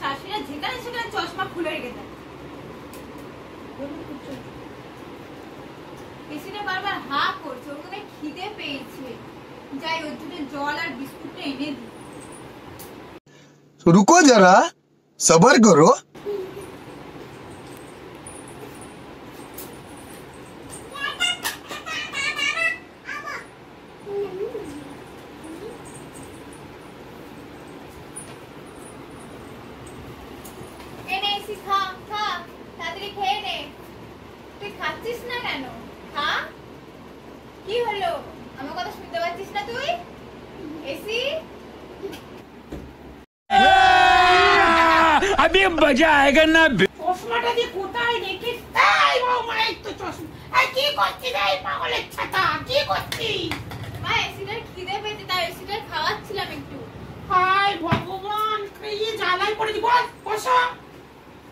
শাশুড়িরা যেখানে সেখানে চশমা খুলে রেখে দেয়। এসিটা বারবার হা করছে, ওর মনে খিদে পেয়েছে। যাই ওর জন্য জল আর বিস্কুটটা এনে দিই। रुको जरा सबर करो। এনে এসি খা খা, তাড়াতাড়ি খেয়ে নে। তুই খাচ্ছিস না কেন? খা। কি হলো, আমার কথা শুনতে পাচ্ছিস না তুই? এসি अभी मजा आएगा ना। চশমাটা দিয়ে কোথায় রেখে তাই বাবা একটু চশমা আর কি করছিস এই পাগলের ছাতা কি করছিস? মা এসিটার খিদে পেয়েছে, তাই এসিটা খাওয়াচ্ছিলাম একটু। হায় ভগবান কি জ্বালায় পড়েছি। বস বসো।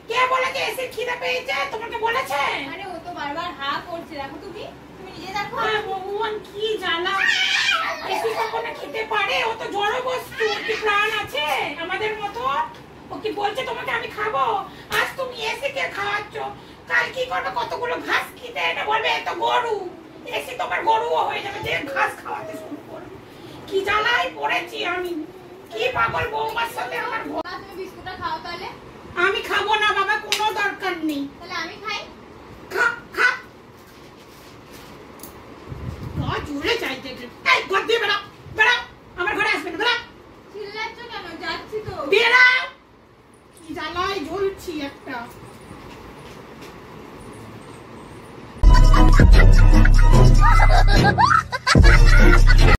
কে বলেছে এসে খিদে পেয়েছে? তোমাকে বলেছে? আরে ও তো বারবার হা করছে, দেখো তুমি নিজে দেখো। হায় ভগবান কি জ্বালা। এসে কখনো খেতে পারে? ও তো জড় বস্তু, কি প্রাণ আছে আমাদের মতো? ও কি বলছে তোমাকে আমি খাবো? আজ তুমি এসে কে খাওয়াচ্ছ, কাল কি করবে? কতগুলো ঘাস খেতে এনে বলবে এত গরু। এসে তোমার গরুও হয়ে যাবে, যে ঘাস খাওয়াতে শুরু করবে। কি জ্বালায় পড়েছি আমি। কি পাগল বৌমার সাথে আমার। মা তুমি বিস্কুটটা খাও তাহলে। আমি খাবো না বাবা, কোনো দরকার নেই। তাহলে আমি খাই।